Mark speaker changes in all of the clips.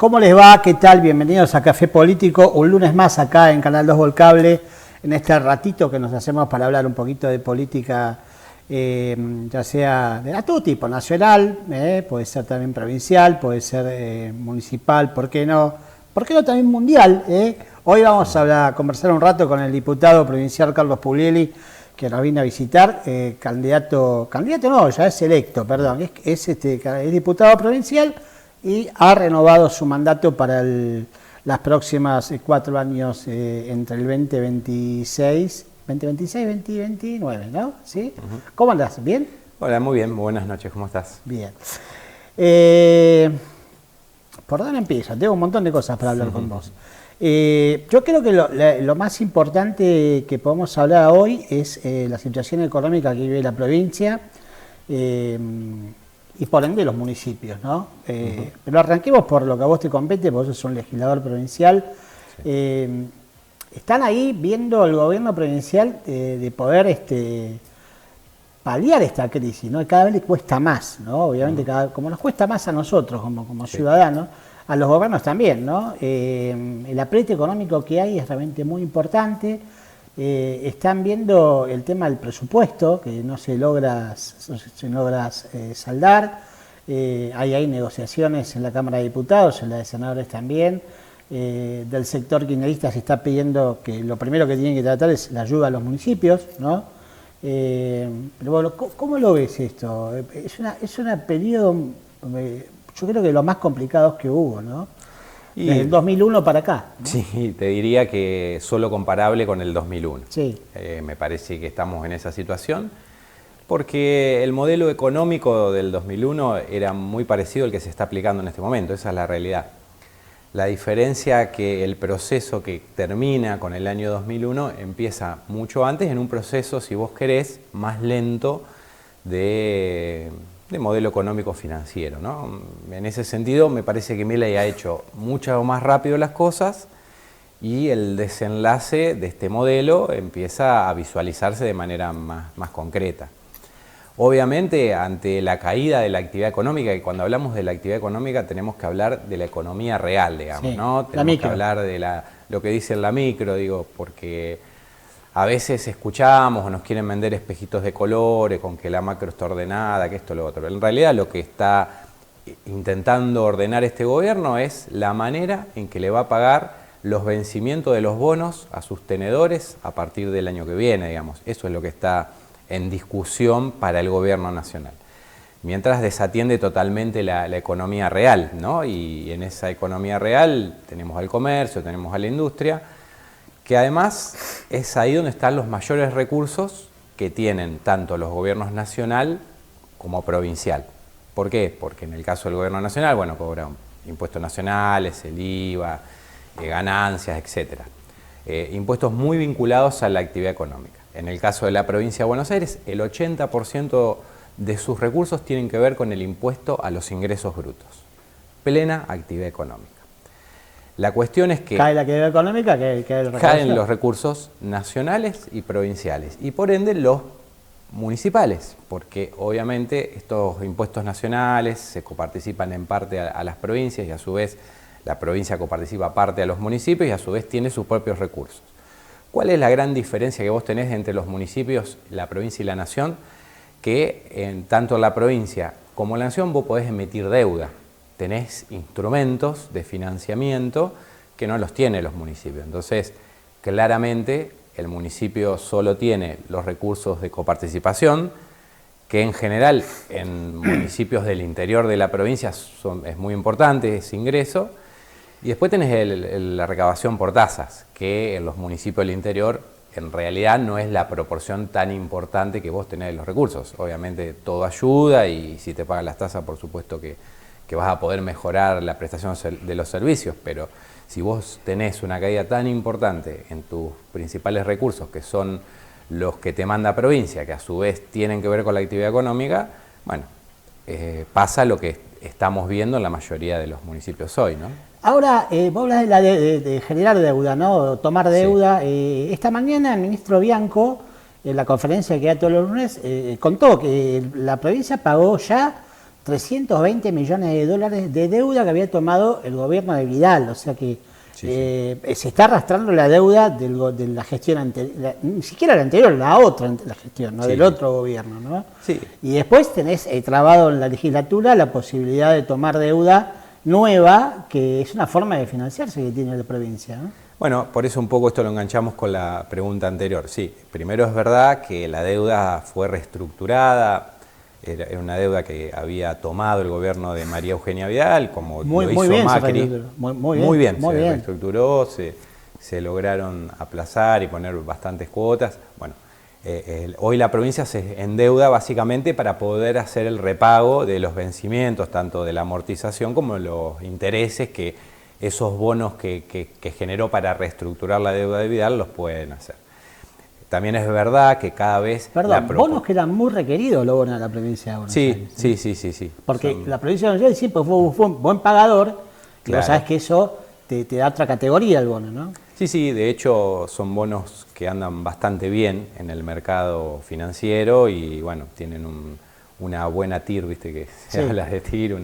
Speaker 1: ¿Cómo les va? ¿Qué tal? Bienvenidos a Café Político, un lunes más acá en Canal 2 Volcable, en este ratito que nos hacemos para hablar un poquito de política, ya sea de a todo tipo, nacional, puede ser también provincial, puede ser municipal, ¿por qué no? ¿Por qué no también mundial? Hoy vamos a conversar un rato con el diputado provincial Carlos Puglieli, que nos vino a visitar, candidato no, ya es electo, perdón, es diputado provincial y ha renovado su mandato para las próximas 4 años, entre el 2029, ¿no? ¿Sí? ¿Cómo andás? ¿Bien?
Speaker 2: Hola, muy bien, buenas noches, ¿cómo estás?
Speaker 1: Bien. ¿Por dónde empiezo? Tengo un montón de cosas para hablar con vos. Yo creo que lo más importante que podemos hablar hoy es la situación económica que vive la provincia y por ende los municipios, ¿no? Pero arranquemos por lo que a vos te compete, vos sos un legislador provincial. Sí. ¿Están ahí viendo el gobierno provincial de poder paliar esta crisis, ¿no? Cada vez le cuesta más, ¿no? Obviamente, como nos cuesta más a nosotros como ciudadanos, a los gobiernos también, ¿no? El apriete económico que hay es realmente muy importante. Están viendo el tema del presupuesto, que no se logra saldar. Hay negociaciones en la Cámara de Diputados, en la de Senadores también. Del sector kirchnerista se está pidiendo que lo primero que tienen que tratar es la ayuda a los municipios, ¿no? Pero bueno, ¿cómo lo ves esto? Es un periodo, yo creo que de los más complicados que hubo, ¿no? Desde el 2001 para acá, ¿no?
Speaker 2: Sí, te diría que solo comparable con el 2001.
Speaker 1: Sí.
Speaker 2: Me parece que estamos en esa situación porque el modelo económico del 2001 era muy parecido al que se está aplicando en este momento, esa es la realidad. La diferencia que el proceso que termina con el año 2001 empieza mucho antes en un proceso, si vos querés, más lento de modelo económico financiero, ¿no? En ese sentido me parece que Milei ha hecho mucho más rápido las cosas y el desenlace de este modelo empieza a visualizarse de manera más concreta. Obviamente, ante la caída de la actividad económica, y cuando hablamos de la actividad económica tenemos que hablar de la economía real, digamos, sí, ¿no? Tenemos que hablar de lo que dice la micro, digo, porque a veces escuchamos o nos quieren vender espejitos de colores con que la macro está ordenada, que esto, lo otro. En realidad lo que está intentando ordenar este gobierno es la manera en que le va a pagar los vencimientos de los bonos a sus tenedores a partir del año que viene, digamos. Eso es lo que está en discusión para el gobierno nacional. Mientras desatiende totalmente la economía real, ¿no? Y en esa economía real tenemos al comercio, tenemos a la industria, que además es ahí donde están los mayores recursos que tienen tanto los gobiernos nacional como provincial. ¿Por qué? Porque en el caso del gobierno nacional, bueno, cobra impuestos nacionales, el IVA, ganancias, etc. Impuestos muy vinculados a la actividad económica. En el caso de la provincia de Buenos Aires, el 80% de sus recursos tienen que ver con el impuesto a los ingresos brutos. Plena actividad económica. La cuestión es que
Speaker 1: cae la actividad económica,
Speaker 2: caen los recursos nacionales y provinciales y por ende los municipales, porque obviamente estos impuestos nacionales se coparticipan en parte a las provincias y a su vez la provincia coparticipa parte a los municipios y a su vez tiene sus propios recursos. ¿Cuál es la gran diferencia que vos tenés entre los municipios, la provincia y la nación? Que tanto en la provincia como en la nación vos podés emitir deuda. Tenés instrumentos de financiamiento que no los tienen los municipios. Entonces, claramente, el municipio solo tiene los recursos de coparticipación, que en general en municipios del interior de la provincia es muy importante ese ingreso. Y después tenés la recabación por tasas, que en los municipios del interior en realidad no es la proporción tan importante que vos tenés de los recursos. Obviamente todo ayuda y si te pagan las tasas, por supuesto que vas a poder mejorar la prestación de los servicios, pero si vos tenés una caída tan importante en tus principales recursos, que son los que te manda provincia, que a su vez tienen que ver con la actividad económica, bueno, pasa lo que estamos viendo en la mayoría de los municipios hoy, ¿no?
Speaker 1: Ahora, vos hablas de generar deuda, ¿no? Tomar deuda. Sí. Esta mañana el ministro Bianco, en la conferencia que da todos los lunes, contó que la provincia pagó ya 320 millones de dólares de deuda que había tomado el gobierno de Vidal, o sea que se está arrastrando la deuda de la gestión anterior, ni siquiera la anterior, la otra la gestión, ¿no? Del otro gobierno, ¿no?
Speaker 2: Sí.
Speaker 1: Y después tenés trabado en la legislatura la posibilidad de tomar deuda nueva, que es una forma de financiarse que tiene la provincia, ¿no?
Speaker 2: Bueno, por eso un poco esto lo enganchamos con la pregunta anterior. Sí, primero es verdad que la deuda fue reestructurada, era una deuda que había tomado el gobierno de María Eugenia Vidal, como lo hizo
Speaker 1: bien,
Speaker 2: Macri. Muy bien, se
Speaker 1: bien.
Speaker 2: reestructuró, se lograron aplazar y poner bastantes cuotas. Bueno, hoy la provincia se endeuda básicamente para poder hacer el repago de los vencimientos, tanto de la amortización como de los intereses que esos bonos que generó para reestructurar la deuda de Vidal los pueden hacer. También es verdad que cada vez...
Speaker 1: Perdón, bonos que eran muy requeridos los bonos de la provincia de Buenos Aires.
Speaker 2: Sí.
Speaker 1: Porque la provincia de Buenos Aires siempre fue un buen pagador, y vos sabés que eso te da otra categoría el bono, ¿no?
Speaker 2: Sí, de hecho son bonos que andan bastante bien en el mercado financiero y bueno, tienen una buena TIR, viste que se habla de TIR,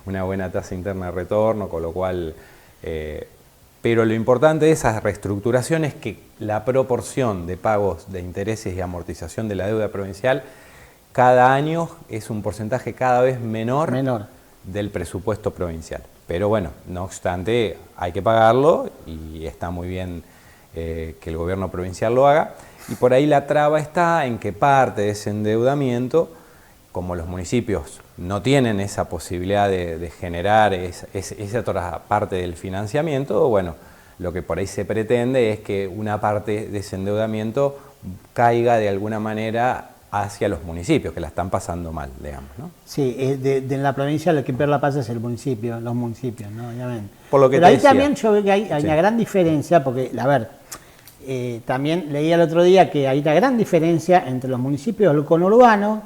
Speaker 2: una buena tasa interna de retorno, con lo cual... pero lo importante de esas reestructuraciones es que la proporción de pagos de intereses y amortización de la deuda provincial cada año es un porcentaje cada vez menor del presupuesto provincial. Pero bueno, no obstante, hay que pagarlo y está muy bien que el gobierno provincial lo haga. Y por ahí la traba está en que parte de ese endeudamiento, como los municipios no tienen esa posibilidad de generar esa otra parte del financiamiento, bueno, lo que por ahí se pretende es que una parte de ese endeudamiento caiga de alguna manera hacia los municipios, que la están pasando mal, digamos, ¿no?
Speaker 1: Sí, de la provincia lo que peor la pasa es el municipio, los municipios, ¿no? Obviamente.
Speaker 2: Por lo que
Speaker 1: pero ahí
Speaker 2: decía,
Speaker 1: también yo veo que hay una gran diferencia, porque, a ver, también leí el otro día que hay una gran diferencia entre los municipios del conurbano,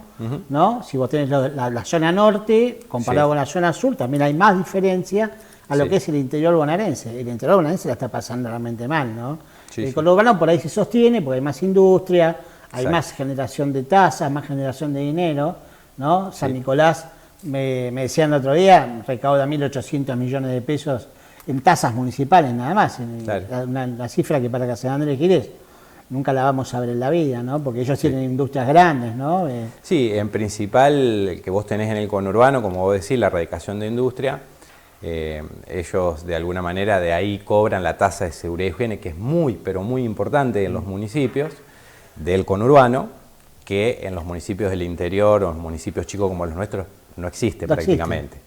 Speaker 1: ¿no? Si vos tenés la zona norte, comparado con la zona sur, también hay más diferencia a lo que es el interior bonaerense. El interior bonaerense la está pasando realmente mal, ¿no? El conurbano por ahí se sostiene, porque hay más industria, hay más generación de tasas, más generación de dinero, ¿no? San Nicolás, me decían el otro día, recauda 1.800 millones de pesos en tasas municipales nada más, una cifra que para San Andrés Giles nunca la vamos a ver en la vida, ¿no? Porque ellos tienen industrias grandes, ¿no?
Speaker 2: Sí, en principal que vos tenés en el conurbano, como vos decís, la erradicación de industria, ellos de alguna manera de ahí cobran la tasa de seguridad y higiene, que es muy, pero muy importante en los municipios del conurbano, que en los municipios del interior o en municipios chicos como los nuestros no existe prácticamente.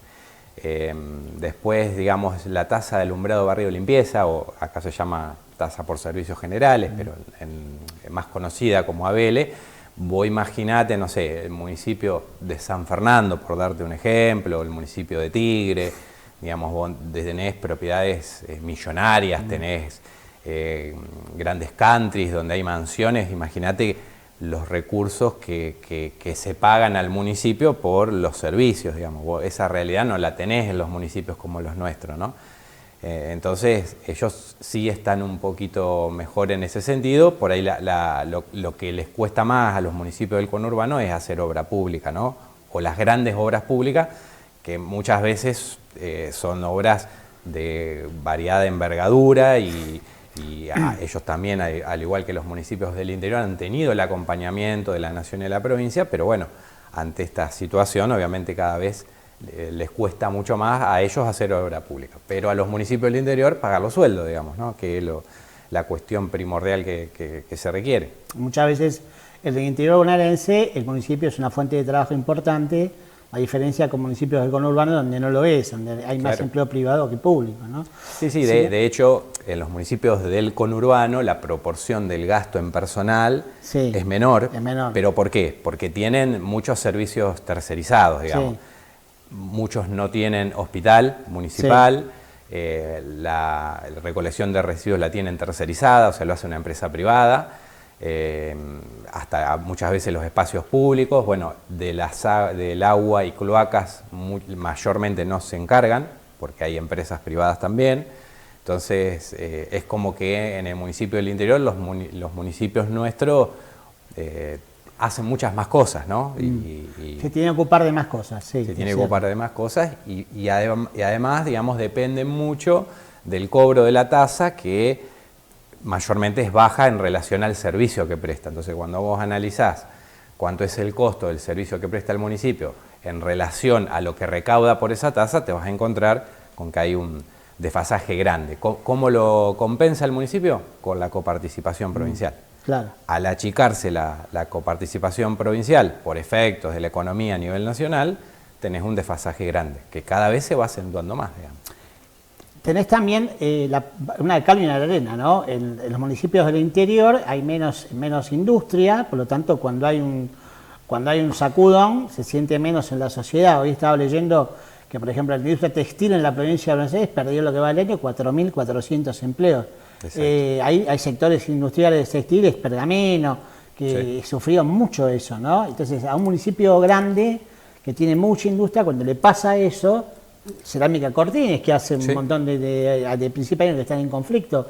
Speaker 2: Después, digamos, la tasa de alumbrado barrio de limpieza, o acá se llama tasa por servicios generales, pero más conocida como ABL, vos imaginate, no sé, el municipio de San Fernando, por darte un ejemplo, el municipio de Tigre, digamos, vos tenés propiedades millonarias, tenés grandes countries donde hay mansiones, imagínate los recursos que se pagan al municipio por los servicios, digamos. Vos esa realidad no la tenés en los municipios como los nuestros, ¿no? Entonces, ellos sí están un poquito mejor en ese sentido. Por ahí lo que les cuesta más a los municipios del conurbano es hacer obra pública, ¿no? O las grandes obras públicas, que muchas veces son obras de variada envergadura y ellos también, al igual que los municipios del interior, han tenido el acompañamiento de la nación y de la provincia, pero bueno, ante esta situación obviamente cada vez les cuesta mucho más a ellos hacer obra pública, pero a los municipios del interior pagar los sueldos, digamos, ¿no? Que es la cuestión primordial que se requiere.
Speaker 1: Muchas veces en el interior bonaerense el municipio es una fuente de trabajo importante, a diferencia con municipios del conurbano donde no lo es, donde hay más empleo privado que público, ¿no?
Speaker 2: Sí, de hecho, en los municipios del conurbano la proporción del gasto en personal es menor. ¿Pero por qué? Porque tienen muchos servicios tercerizados, digamos. Muchos no tienen hospital municipal, la recolección de residuos la tienen tercerizada, o sea, lo hace una empresa privada. Hasta muchas veces los espacios públicos, bueno, del agua y cloacas mayormente no se encargan, porque hay empresas privadas también. Entonces, es como que en el municipio del interior, los municipios nuestros hacen muchas más cosas, ¿no?
Speaker 1: Se tiene que ocupar de más cosas, sí.
Speaker 2: Se tiene que ocupar de más cosas y además, digamos, depende mucho del cobro de la tasa, que mayormente es baja en relación al servicio que presta. Entonces, cuando vos analizás cuánto es el costo del servicio que presta el municipio en relación a lo que recauda por esa tasa, te vas a encontrar con que hay un desfasaje grande. ¿Cómo lo compensa el municipio? Con la coparticipación provincial.
Speaker 1: Claro.
Speaker 2: Al achicarse la coparticipación provincial por efectos de la economía a nivel nacional, tenés un desfasaje grande, que cada vez se va acentuando más, digamos.
Speaker 1: Tenés también una de cal y una de arena, ¿no? En los municipios del interior hay menos industria, por lo tanto cuando hay un sacudón se siente menos en la sociedad. Hoy estaba leyendo que, por ejemplo, la industria textil en la provincia de Buenos Aires perdió lo que va el año 4.400 empleos. Hay sectores industriales textiles, Pergamino, que sufrieron mucho eso, ¿no? Entonces, a un municipio grande que tiene mucha industria, cuando le pasa eso, Cerámica Cortines, que hace un montón de principios que están en conflicto,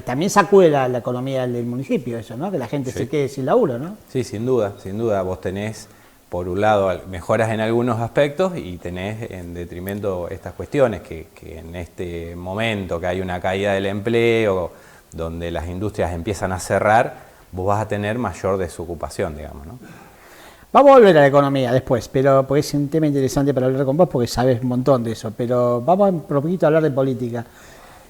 Speaker 1: también sacude la economía del municipio, eso, ¿no? Que la gente se quede sin laburo, ¿no?
Speaker 2: Sí, sin duda, sin duda. Vos tenés, por un lado, mejoras en algunos aspectos y tenés en detrimento estas cuestiones que en este momento que hay una caída del empleo, donde las industrias empiezan a cerrar, vos vas a tener mayor desocupación, digamos, ¿no?
Speaker 1: Vamos a volver a la economía después, pero porque es un tema interesante para hablar con vos porque sabes un montón de eso, pero vamos un poquito a hablar de política.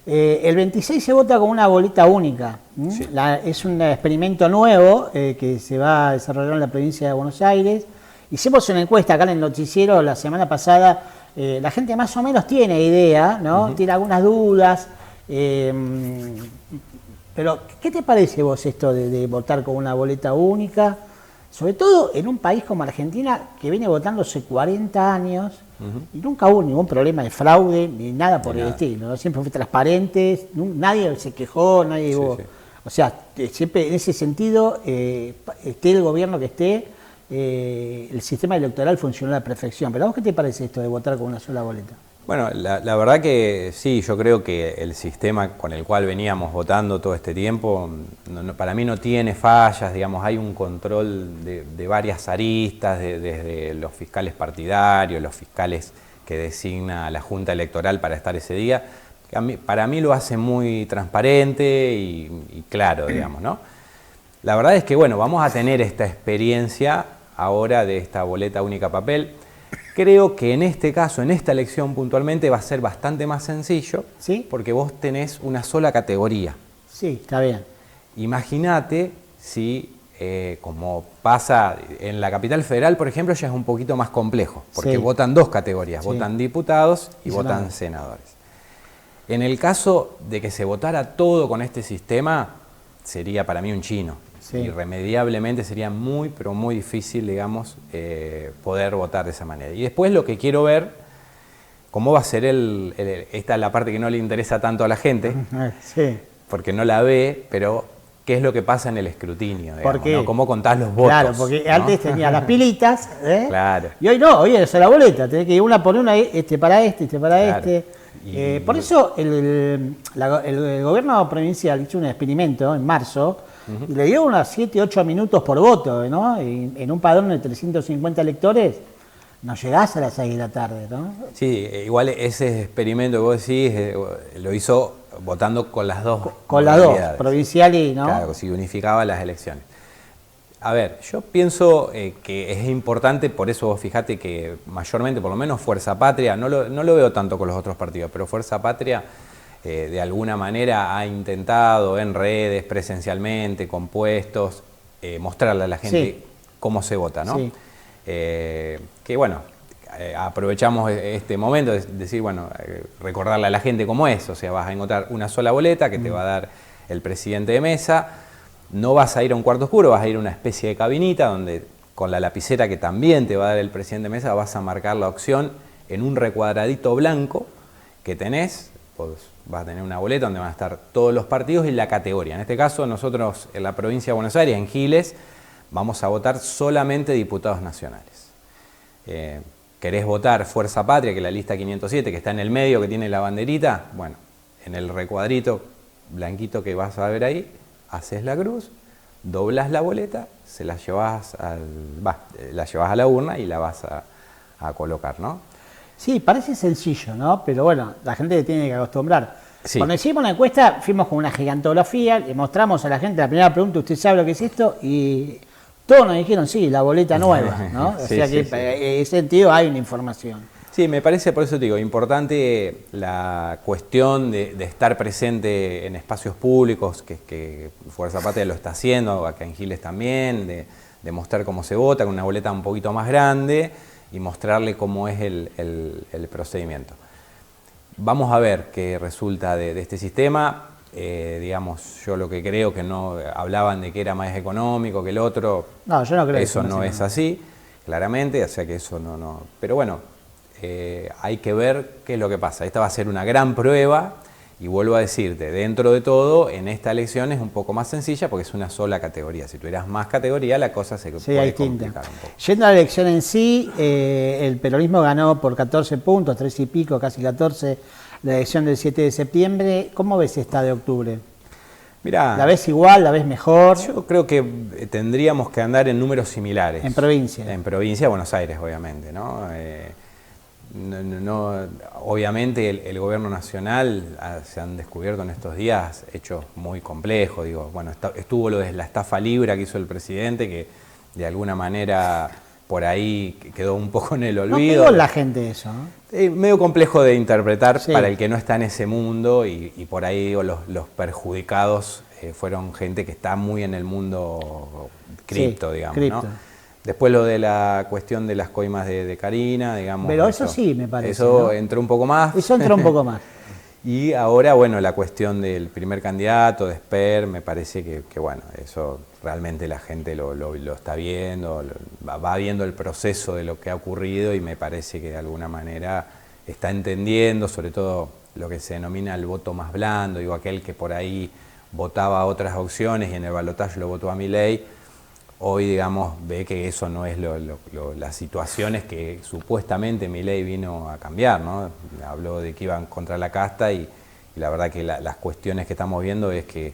Speaker 1: El 26 se vota con una boleta única. Sí. Es un experimento nuevo que se va a desarrollar en la provincia de Buenos Aires. Hicimos una encuesta acá en el noticiero la semana pasada. La gente más o menos tiene idea, ¿no? Tiene algunas dudas. Pero, ¿qué te parece vos esto de votar con una boleta única? Sobre todo en un país como Argentina, que viene votando hace 40 años y nunca hubo ningún problema de fraude ni nada por el estilo, ¿no? Siempre fue transparente, nadie se quejó, nadie hubo... O sea, siempre en ese sentido, esté el gobierno que esté, el sistema electoral funcionó a la perfección. Pero ¿a vos qué te parece esto de votar con una sola boleta?
Speaker 2: Bueno, la verdad que sí, yo creo que el sistema con el cual veníamos votando todo este tiempo, para mí no tiene fallas, digamos, hay un control de varias aristas, desde los fiscales partidarios, los fiscales que designa la Junta Electoral para estar ese día, que para mí lo hace muy transparente y claro, digamos, ¿no? La verdad es que, bueno, vamos a tener esta experiencia ahora de esta boleta única papel. Creo que en este caso, en esta elección puntualmente, va a ser bastante más sencillo,
Speaker 1: ¿sí?
Speaker 2: Porque vos tenés una sola categoría.
Speaker 1: Sí, está bien.
Speaker 2: Imagínate si, como pasa en la capital federal, por ejemplo, ya es un poquito más complejo, porque votan dos categorías, votan diputados y votan senadores. En el caso de que se votara todo con este sistema, sería para mí un chino. Irremediablemente sería muy, pero muy difícil, digamos, poder votar de esa manera. Y después lo que quiero ver, cómo va a ser esta es la parte que no le interesa tanto a la gente, porque no la ve, pero qué es lo que pasa en el escrutinio, digamos, ¿no? Cómo contás los votos.
Speaker 1: Claro, porque
Speaker 2: ¿no?
Speaker 1: antes tenía las pilitas,
Speaker 2: claro.
Speaker 1: Y hoy no, hoy es la boleta, tenés que ir una por una, este para este para este. Por eso el gobierno provincial hizo un experimento en marzo, y le dio unos 7, 8 minutos por voto, ¿no? En un padrón de 350 electores, no llegás a las 6 de la tarde, ¿no?
Speaker 2: Sí, igual ese experimento que vos decís lo hizo votando con las dos.
Speaker 1: Con las dos, provincial y, ¿no?
Speaker 2: Claro, si unificaba las elecciones. A ver, yo pienso que es importante, por eso vos fijate que mayormente, por lo menos Fuerza Patria, no lo veo tanto con los otros partidos, pero Fuerza Patria de alguna manera ha intentado en redes, presencialmente, con puestos, mostrarle a la gente cómo se vota, ¿no? Sí. Que bueno, aprovechamos este momento de decir, bueno, recordarle a la gente cómo es, o sea, vas a encontrar una sola boleta que te va a dar el presidente de mesa, no vas a ir a un cuarto oscuro, vas a ir a una especie de cabinita donde con la lapicera que también te va a dar el presidente de mesa vas a marcar la opción en un recuadradito blanco que tenés, pues vas a tener una boleta donde van a estar todos los partidos y la categoría. En este caso nosotros en la provincia de Buenos Aires, en Giles, vamos a votar solamente diputados nacionales. ¿Querés votar Fuerza Patria, que es la lista 507, que está en el medio, que tiene la banderita? Bueno, en el recuadrito blanquito que vas a ver ahí, haces la cruz, doblás la boleta, la llevas a la urna y la vas a colocar, ¿no?
Speaker 1: Sí, parece sencillo, ¿no? Pero bueno, la gente tiene que acostumbrar.
Speaker 2: Sí.
Speaker 1: Cuando hicimos una encuesta, fuimos con una gigantografía, le mostramos a la gente la primera pregunta, ¿usted sabe lo que es esto? Y todos nos dijeron, sí, la boleta nueva, ¿no?
Speaker 2: Sí,
Speaker 1: o sea
Speaker 2: sí,
Speaker 1: que
Speaker 2: sí.
Speaker 1: en ese sentido hay una información.
Speaker 2: Sí, me parece, por eso te digo, importante la cuestión de estar presente en espacios públicos, que Fuerza Patria lo está haciendo, acá en Giles también, de mostrar cómo se vota con una boleta un poquito más grande y mostrarle cómo es el procedimiento. Vamos a ver qué resulta de este sistema. Digamos, yo lo que creo que no hablaban de que era más económico que el otro.
Speaker 1: No, yo no creo
Speaker 2: eso
Speaker 1: que
Speaker 2: no es así, claramente, o sea que eso no. Pero bueno, hay que ver qué es lo que pasa. Esta va a ser una gran prueba y vuelvo a decirte, dentro de todo, en esta elección es un poco más sencilla porque es una sola categoría. Si tuvieras más categoría, la cosa se puede complicar un poco.
Speaker 1: Yendo a la elección en sí, el peronismo ganó por 14 puntos, 3 y pico, casi 14, la elección del 7 de septiembre. ¿Cómo ves esta de octubre?
Speaker 2: Mirá,
Speaker 1: ¿la ves igual, la ves mejor?
Speaker 2: Yo creo que tendríamos que andar en números similares.
Speaker 1: En provincia.
Speaker 2: En provincia de Buenos Aires, obviamente, ¿no? Obviamente el gobierno nacional se han descubierto en estos días hechos muy complejos. Digo, bueno, estuvo lo de la estafa Libra que hizo el presidente, que de alguna manera por ahí quedó un poco en el olvido.
Speaker 1: No pegó la gente eso, ¿no?
Speaker 2: Medio complejo de interpretar,
Speaker 1: sí,
Speaker 2: para el que no está en ese mundo y por ahí digo, los perjudicados fueron gente que está muy en el mundo cripto, sí, digamos, cripto, ¿no? Después lo de la cuestión de las coimas de Karina, digamos.
Speaker 1: Pero eso sí me parece.
Speaker 2: Eso, ¿no?,
Speaker 1: entró
Speaker 2: un poco más.
Speaker 1: Eso entró un poco más.
Speaker 2: Y ahora, bueno, la cuestión del primer candidato, de Esper, me parece que bueno, eso realmente la gente lo está viendo, va viendo el proceso de lo que ha ocurrido y me parece que de alguna manera está entendiendo, sobre todo lo que se denomina el voto más blando, digo, aquel que por ahí votaba otras opciones y en el balotaje lo votó a Milei. Hoy, digamos, ve que eso no es las situaciones que supuestamente Milei vino a cambiar, ¿no? Habló de que iban contra la casta y la verdad que las cuestiones que estamos viendo es que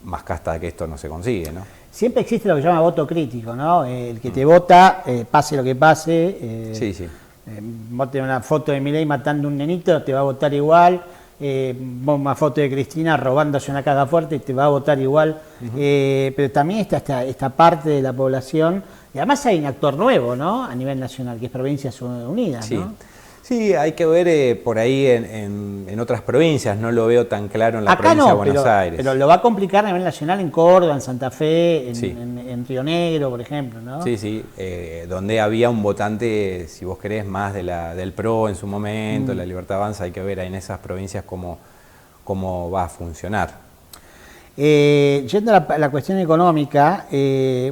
Speaker 2: más casta que esto no se consigue, ¿no?
Speaker 1: Siempre existe lo que se llama voto crítico, ¿no? El que te vota, pase lo que pase.
Speaker 2: Sí, sí.
Speaker 1: Vos tenés una foto de Milei matando a un nenito, te va a votar igual. Vos una foto de Cristina robándose una caja fuerte y te va a votar igual. Pero también está esta parte de la población, y además hay un actor nuevo, ¿no?, a nivel nacional, que es Provincias Unidas,
Speaker 2: sí,
Speaker 1: ¿no?
Speaker 2: Sí, hay que ver por ahí en otras provincias, no lo veo tan claro en la provincia de Buenos Aires.
Speaker 1: Pero lo va a complicar a nivel nacional en Córdoba, en Santa Fe,
Speaker 2: sí,
Speaker 1: en Río Negro, por ejemplo, ¿no?
Speaker 2: Sí, sí, donde había un votante, si vos querés, más del PRO en su momento, la Libertad Avanza, hay que ver en esas provincias cómo va a funcionar.
Speaker 1: Yendo a la cuestión económica,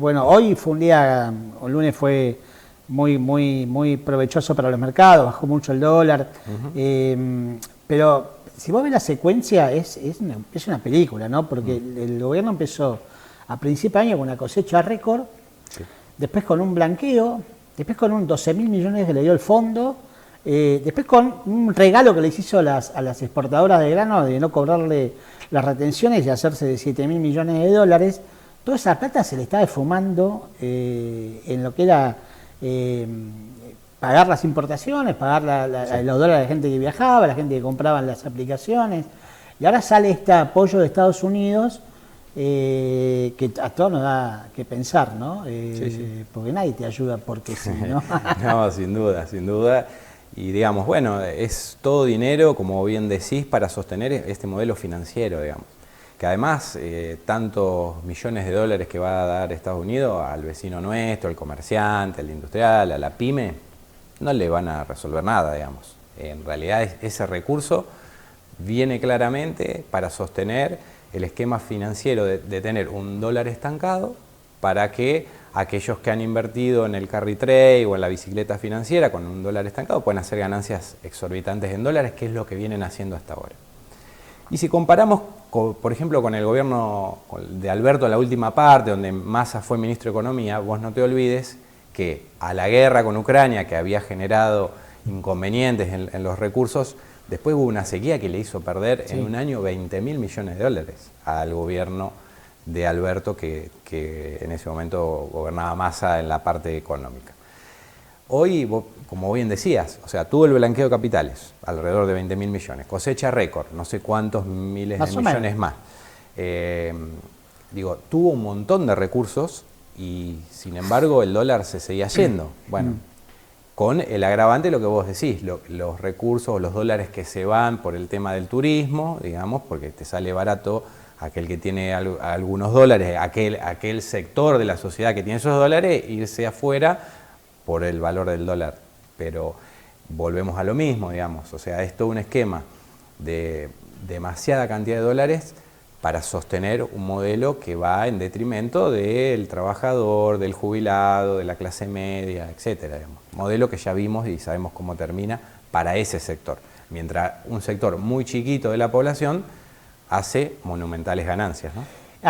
Speaker 1: bueno, hoy fue un día, el lunes fue muy provechoso para los mercados, bajó mucho el dólar, pero si vos ves la secuencia es una película, ¿no? Porque el gobierno empezó a principio de año con una cosecha récord, sí, después con un blanqueo, después con un 12.000 millones que le dio el fondo, después con un regalo que les hizo a las exportadoras de grano de no cobrarle las retenciones y hacerse de 7.000 millones de dólares. Toda esa plata se le estaba esfumando en lo que era pagar las importaciones, pagar sí, los dólares a la gente que viajaba, la gente que compraba las aplicaciones. Y ahora sale este apoyo de Estados Unidos que a todos nos da que pensar, ¿no?
Speaker 2: Sí, sí.
Speaker 1: Porque nadie te ayuda porque sí, ¿no?
Speaker 2: No, sin duda, sin duda. Y digamos, bueno, es todo dinero, como bien decís, para sostener este modelo financiero, digamos. Que además, tantos millones de dólares que va a dar Estados Unidos al vecino nuestro, al comerciante, al industrial, a la pyme, no le van a resolver nada, digamos. En realidad, ese recurso viene claramente para sostener el esquema financiero de tener un dólar estancado para que aquellos que han invertido en el carry trade o en la bicicleta financiera con un dólar estancado puedan hacer ganancias exorbitantes en dólares, que es lo que vienen haciendo hasta ahora. Y si comparamos, por ejemplo, con el gobierno de Alberto en la última parte, donde Massa fue ministro de Economía, vos no te olvides que a la guerra con Ucrania, que había generado inconvenientes en los recursos, después hubo una sequía que le hizo perder, sí, en un año 20.000 millones de dólares al gobierno de Alberto, que en ese momento gobernaba Massa en la parte económica. Hoy, como bien decías, o sea, tuvo el blanqueo de capitales, alrededor de 20.000 millones, cosecha récord, no sé cuántos miles de millones más. Tuvo un montón de recursos y, sin embargo, el dólar se seguía yendo. Bueno, con el agravante de lo que vos decís, los recursos, los dólares que se van por el tema del turismo, digamos, porque te sale barato aquel que tiene algunos dólares, aquel sector de la sociedad que tiene esos dólares, irse afuera por el valor del dólar. Pero volvemos a lo mismo, digamos, o sea, es todo un esquema de demasiada cantidad de dólares para sostener un modelo que va en detrimento del trabajador, del jubilado, de la clase media, etcétera, digamos. Modelo que ya vimos y sabemos cómo termina para ese sector. Mientras un sector muy chiquito de la población hace monumentales ganancias, ¿no?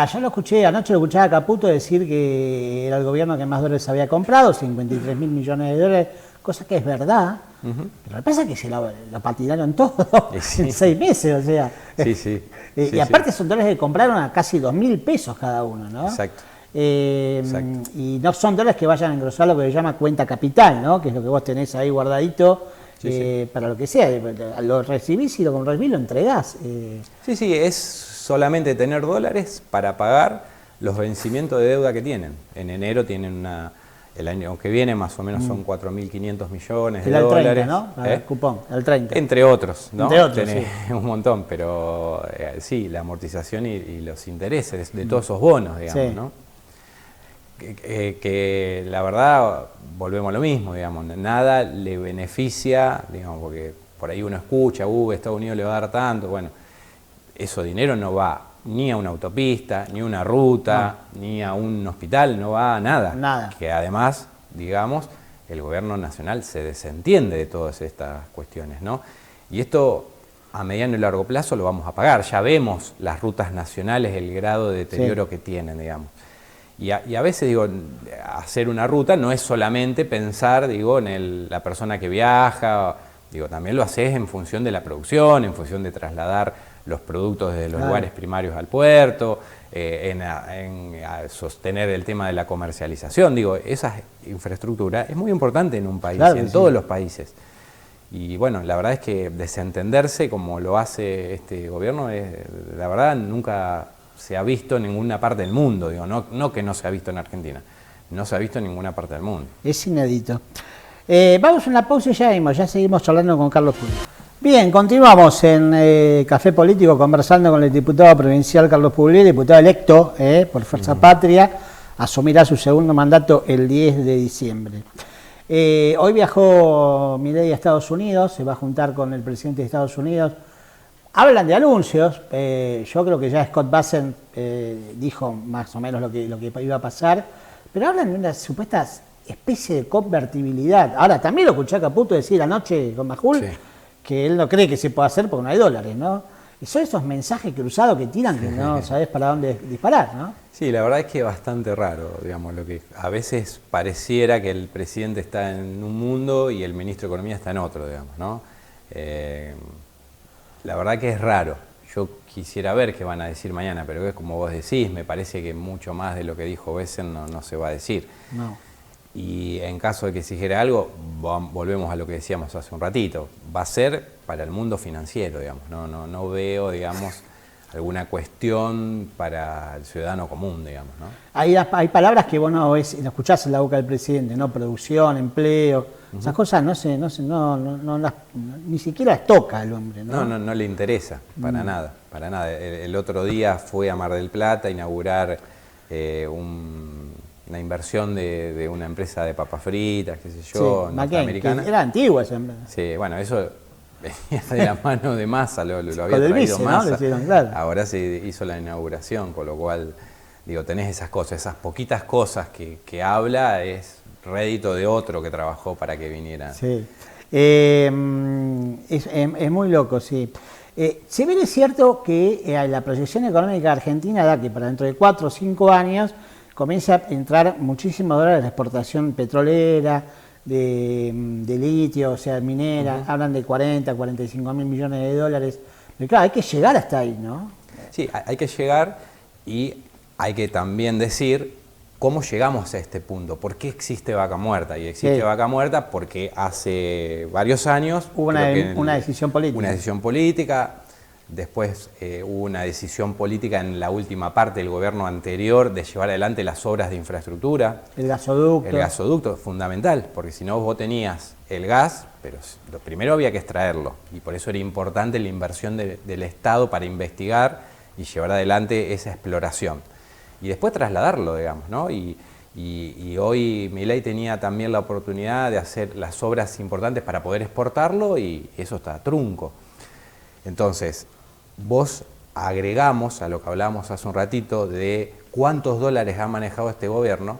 Speaker 1: Yo lo escuché, anoche lo escuchaba a Caputo decir que era el gobierno que más dólares había comprado, 53.000 millones de dólares, cosa que es verdad. Pero lo que pasa es que se lo patinaron todo en 6 meses, o sea.
Speaker 2: Sí.
Speaker 1: Y aparte son dólares que compraron a casi 2.000 pesos cada uno, ¿no?
Speaker 2: Exacto.
Speaker 1: Y no son dólares que vayan a engrosar lo que se llama cuenta capital, ¿no? Que es lo que vos tenés ahí guardadito para lo que sea. Lo recibís y lo recibís lo entregás.
Speaker 2: Sí, es solamente tener dólares para pagar los vencimientos de deuda que tienen. En enero tienen el año que viene más o menos son 4.500 millones de dólares.
Speaker 1: 30, ¿no? El cupón, el 30.
Speaker 2: Entre otros, ¿no?
Speaker 1: Entre otros,
Speaker 2: tenés un montón, pero sí, la amortización y los intereses de todos esos bonos, digamos, ¿no? Que la verdad, volvemos a lo mismo, digamos, nada le beneficia, digamos, porque por ahí uno escucha, Estados Unidos le va a dar tanto, bueno, eso dinero no va ni a una autopista, ni a una ruta, ni a un hospital, no va a nada.
Speaker 1: Nada.
Speaker 2: Que además, digamos, el gobierno nacional se desentiende de todas estas cuestiones, ¿no? Y esto a mediano y largo plazo lo vamos a pagar. Ya vemos las rutas nacionales, el grado de deterioro que tienen, digamos. Y a veces, digo, hacer una ruta no es solamente pensar, digo, en la persona que viaja, digo, también lo haces en función de la producción, en función de trasladar los productos desde los lugares primarios al puerto, en sostener el tema de la comercialización. Digo, esa infraestructura es muy importante en un país, en todos los países. Y bueno, la verdad es que desentenderse como lo hace este gobierno, la verdad nunca se ha visto en ninguna parte del mundo. Digo, no que no se ha visto en Argentina, no se ha visto en ninguna parte del mundo.
Speaker 1: Es inédito. Vamos a una pausa y ya seguimos charlando con Carlos Pugliese. Bien, continuamos en Café Político conversando con el diputado provincial Carlos Pugliese, diputado electo por Fuerza Patria, asumirá su segundo mandato el 10 de diciembre. Hoy viajó Milei a Estados Unidos, se va a juntar con el presidente de Estados Unidos. Hablan de anuncios, yo creo que ya Scott Bassett dijo más o menos lo que iba a pasar, pero hablan de una supuesta especie de convertibilidad. Ahora, también lo escuché a Caputo decir anoche con Majul, que él no cree que se pueda hacer porque no hay dólares, ¿no? Y son esos mensajes cruzados que tiran que no sabes para dónde disparar, ¿no?
Speaker 2: Sí, la verdad es que es bastante raro, digamos, lo que a veces pareciera que el presidente está en un mundo y el ministro de Economía está en otro, digamos, ¿no? La verdad que es raro. Yo quisiera ver qué van a decir mañana, pero es como vos decís, me parece que mucho más de lo que dijo Bessent no se va a decir.
Speaker 1: No.
Speaker 2: Y en caso de que se dijera algo, volvemos a lo que decíamos hace un ratito, va a ser para el mundo financiero, digamos, no veo, digamos, alguna cuestión para el ciudadano común, digamos, ¿no?
Speaker 1: Hay palabras que vos no escuchás en la boca del presidente, ¿no? Producción, empleo, esas cosas ni siquiera las toca el hombre, ¿no?
Speaker 2: No le interesa, para nada, para nada. El otro día fue a Mar del Plata a inaugurar una inversión de una empresa de papas fritas, qué sé yo, norteamericana.
Speaker 1: Era antigua esa empresa.
Speaker 2: Sí, bueno, eso venía de la mano de Massa, lo había traído
Speaker 1: Massa. ¿No? Claro.
Speaker 2: Ahora se hizo la inauguración, con lo cual, digo, tenés esas cosas, esas poquitas cosas que habla, es rédito de otro que trabajó para que viniera.
Speaker 1: Sí, es muy loco, sí. Si bien es cierto que la proyección económica de Argentina da que para dentro de 4 o 5 años comienza a entrar muchísimos dólares de la exportación petrolera, de litio, o sea, minera, hablan de 40, 45 mil millones de dólares. Pero claro, hay que llegar hasta ahí, ¿no?
Speaker 2: Sí, hay que llegar y hay que también decir cómo llegamos a este punto, por qué existe Vaca Muerta. Y existe
Speaker 1: Sí.
Speaker 2: Vaca Muerta porque hace varios años
Speaker 1: Hubo una decisión política.
Speaker 2: Una decisión política. Después hubo una decisión política en la última parte del gobierno anterior de llevar adelante las obras de infraestructura.
Speaker 1: El gasoducto.
Speaker 2: El gasoducto es fundamental, porque si no vos tenías el gas, pero lo primero había que extraerlo. Y por eso era importante la inversión del Estado para investigar y llevar adelante esa exploración. Y después trasladarlo, digamos, ¿no? Y hoy Milei tenía también la oportunidad de hacer las obras importantes para poder exportarlo y eso está a trunco. Entonces, vos agregamos a lo que hablábamos hace un ratito de cuántos dólares ha manejado este gobierno,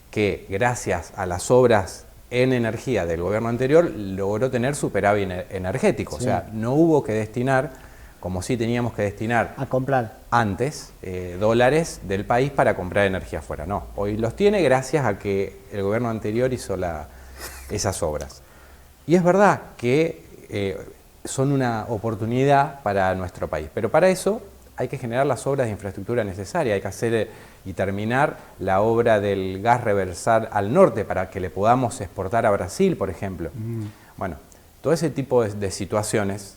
Speaker 2: que gracias a las obras en energía del gobierno anterior logró tener superávit energético. Sí. O sea, no hubo que destinar, como sí teníamos que destinar
Speaker 1: a comprar
Speaker 2: antes, dólares del país para comprar energía afuera. No, hoy los tiene gracias a que el gobierno anterior hizo esas obras. Y es verdad que son una oportunidad para nuestro país, pero para eso hay que generar las obras de infraestructura necesarias, hay que hacer y terminar la obra del gas reversal al norte para que le podamos exportar a Brasil, por ejemplo. Bueno, todo ese tipo de situaciones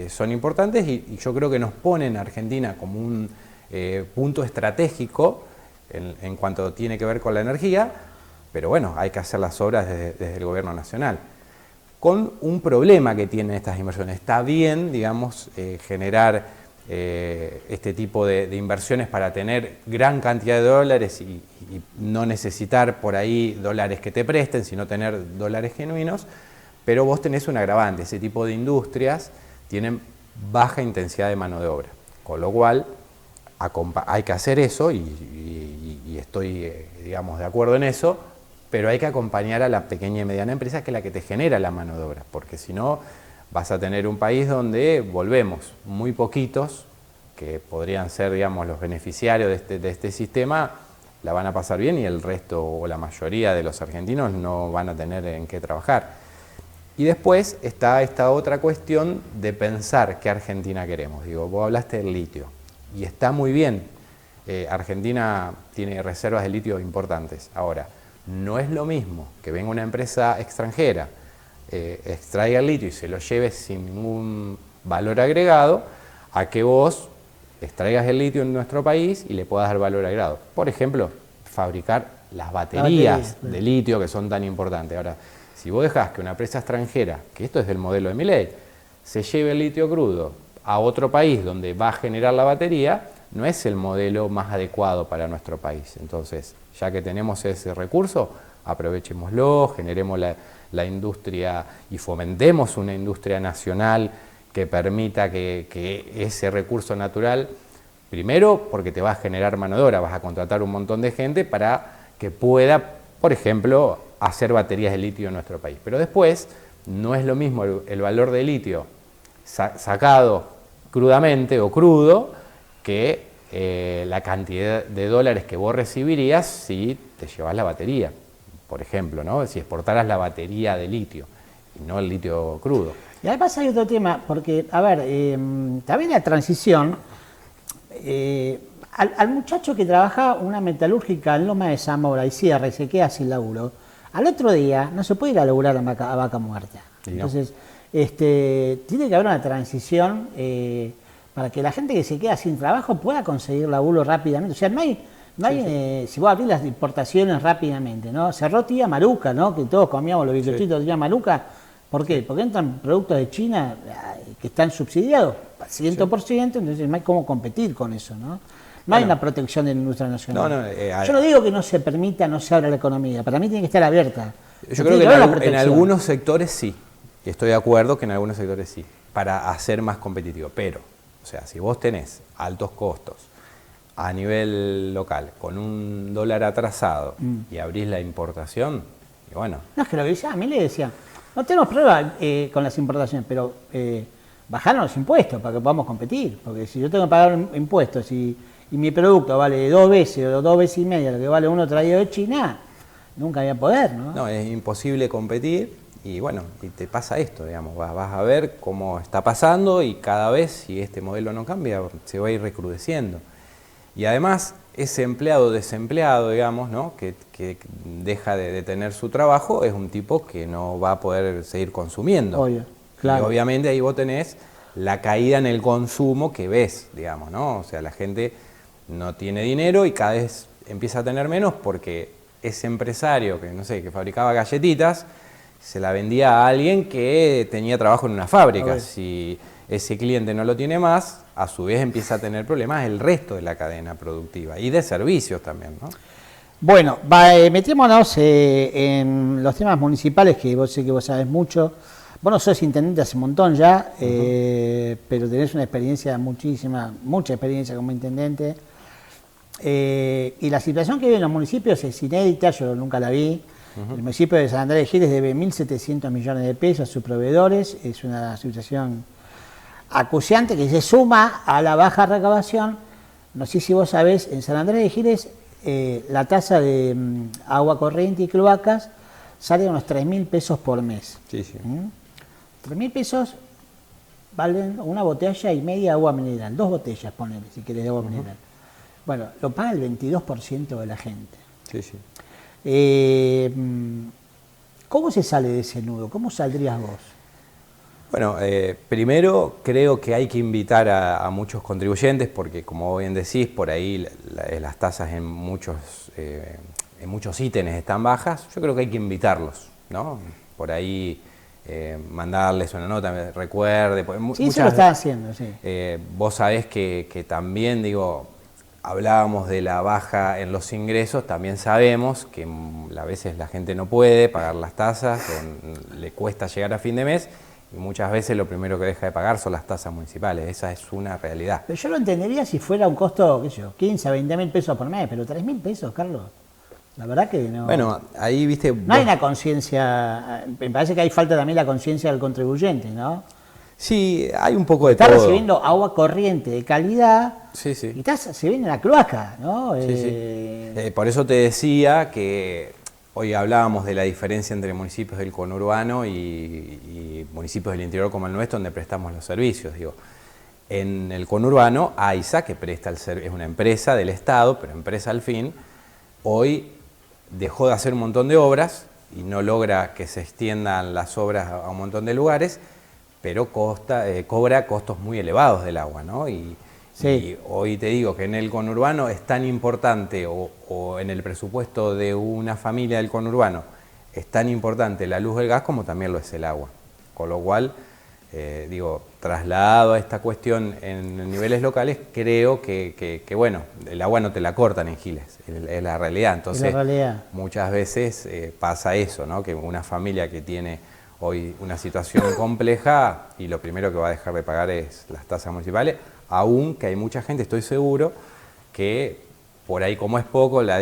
Speaker 2: son importantes y yo creo que nos ponen a Argentina como un punto estratégico en cuanto tiene que ver con la energía, pero bueno, hay que hacer las obras desde el gobierno nacional. Con un problema que tienen estas inversiones. Está bien, digamos, generar este tipo de inversiones para tener gran cantidad de dólares y no necesitar por ahí dólares que te presten, sino tener dólares genuinos, pero vos tenés un agravante. Ese tipo de industrias tienen baja intensidad de mano de obra, con lo cual hay que hacer eso y estoy, digamos, de acuerdo en eso, pero hay que acompañar a la pequeña y mediana empresa, que es la que te genera la mano de obra, porque si no vas a tener un país donde volvemos muy poquitos, que podrían ser, digamos, los beneficiarios de este sistema, la van a pasar bien y el resto o la mayoría de los argentinos no van a tener en qué trabajar. Y después está esta otra cuestión de pensar qué Argentina queremos. Digo, vos hablaste del litio y está muy bien, Argentina tiene reservas de litio importantes. Ahora, no es lo mismo que venga una empresa extranjera, extraiga el litio y se lo lleve sin ningún valor agregado, a que vos extraigas el litio en nuestro país y le puedas dar valor agregado. Por ejemplo, fabricar las baterías de litio que son tan importantes. Ahora, si vos dejás que una empresa extranjera, que esto es del modelo de Milei, se lleve el litio crudo a otro país donde va a generar la batería, no es el modelo más adecuado para nuestro país. Entonces, ya que tenemos ese recurso, aprovechémoslo, generemos la industria y fomentemos una industria nacional que permita que ese recurso natural, primero porque te va a generar mano de obra, vas a contratar un montón de gente para que pueda, por ejemplo, hacer baterías de litio en nuestro país. Pero después, no es lo mismo el valor de litio sacado crudamente o crudo que la cantidad de dólares que vos recibirías si te llevas la batería, por ejemplo, ¿no? Si exportaras la batería de litio y no el litio crudo.
Speaker 1: Y además hay otro tema, porque, a ver, también la transición, al muchacho que trabaja una metalúrgica en Loma de Zamora y cierra y se queda sin laburo, al otro día no se puede ir a laburar a Vaca Muerta. Sí, ¿no? Entonces, tiene que haber una transición para que la gente que se queda sin trabajo pueda conseguir laburo rápidamente. O sea, no hay si vos abrís las importaciones rápidamente, ¿no? Cerró Tía Maruca, ¿no? Que todos comíamos los bizcochitos de Tía Maruca. ¿Por qué? Porque entran productos de China que están subsidiados, 100%, entonces no hay cómo competir con eso, ¿no? No hay una protección de la industria nacional. Yo no digo que no se permita, no se abra la economía, para mí tiene que estar abierta.
Speaker 2: Yo creo que en algunos sectores sí, y estoy de acuerdo que en algunos sectores sí, para hacer más competitivo, pero, o sea, si vos tenés altos costos a nivel local, con un dólar atrasado y abrís la importación, y bueno.
Speaker 1: No, es que lo que decía, a mí le decía, no tenemos prueba con las importaciones, pero bajaron los impuestos para que podamos competir, porque si yo tengo que pagar impuestos y mi producto vale 2 veces o 2 veces y media lo que vale uno traído de China, nunca voy a poder, ¿no?
Speaker 2: No, es imposible competir y bueno, y te pasa esto, digamos, vas a ver cómo está pasando y cada vez, si este modelo no cambia, se va a ir recrudeciendo. Y además, ese empleado desempleado, digamos, ¿no? que deja de tener su trabajo, es un tipo que no va a poder seguir consumiendo.
Speaker 1: Obvio, claro.
Speaker 2: Y obviamente ahí vos tenés la caída en el consumo que ves, digamos, ¿no? O sea, la gente no tiene dinero y cada vez empieza a tener menos porque ese empresario que, no sé, que fabricaba galletitas, se la vendía a alguien que tenía trabajo en una fábrica. Si ese cliente no lo tiene más, a su vez empieza a tener problemas el resto de la cadena productiva y de servicios también, ¿no?
Speaker 1: Bueno, metémonos en los temas municipales, que vos sé que vos sabés mucho. Vos no sos intendente hace un montón ya, pero tenés una experiencia mucha experiencia como intendente. Y la situación que vive en los municipios es inédita, yo nunca la vi. El municipio de San Andrés de Giles debe 1.700 millones de pesos a sus proveedores. Es una situación acuciante que se suma a la baja recaudación. No sé si vos sabés, en San Andrés de Giles la tasa de agua corriente y cloacas sale a unos 3.000 pesos por mes.
Speaker 2: Sí, sí.
Speaker 1: 3.000 pesos valen una botella y media de agua mineral, 2 botellas, ponele, si querés, de agua mineral. Bueno, lo paga el 22% de la gente.
Speaker 2: Sí, sí.
Speaker 1: ¿Cómo se sale de ese nudo? ¿Cómo saldrías vos?
Speaker 2: Bueno, primero creo que hay que invitar a muchos contribuyentes porque, como bien decís, por ahí las tasas en muchos ítems están bajas. Yo creo que hay que invitarlos, ¿no? Por ahí mandarles una nota, me recuerde.
Speaker 1: Sí, eso lo está haciendo, sí.
Speaker 2: Vos sabés que también, digo, hablábamos de la baja en los ingresos, también sabemos que a veces la gente no puede pagar las tasas, o le cuesta llegar a fin de mes, y muchas veces lo primero que deja de pagar son las tasas municipales, esa es una realidad.
Speaker 1: Pero yo lo entendería si fuera un costo, qué sé yo, 15 a 20.000 pesos por mes, pero 3.000 pesos, Carlos, la verdad que no.
Speaker 2: Bueno, ahí viste...
Speaker 1: No hay una conciencia, me parece que hay falta también la conciencia del contribuyente, ¿no?
Speaker 2: Sí, hay un poco de
Speaker 1: Estás
Speaker 2: todo.
Speaker 1: recibiendo agua corriente de calidad,
Speaker 2: sí, sí.
Speaker 1: Y se viene la cloaca, ¿no?
Speaker 2: Sí, sí. Por eso te decía que hoy hablábamos de la diferencia entre municipios del conurbano y municipios del interior como el nuestro, donde prestamos los servicios. Digo, en el conurbano, AISA, que presta el servicio, es una empresa del Estado, pero empresa al fin, hoy dejó de hacer un montón de obras y no logra que se extiendan las obras a un montón de lugares, pero cobra costos muy elevados del agua, ¿no? Y hoy te digo que en el conurbano es tan importante, o en el presupuesto de una familia del conurbano, es tan importante la luz y el gas como también lo es el agua. Con lo cual, trasladado a esta cuestión en niveles locales, creo que bueno, el agua no te la cortan en Giles, es la realidad. Entonces, muchas veces pasa eso, ¿no? Que una familia que tiene hoy una situación compleja y lo primero que va a dejar de pagar es las tasas municipales, aunque hay mucha gente, estoy seguro, que por ahí como es poco la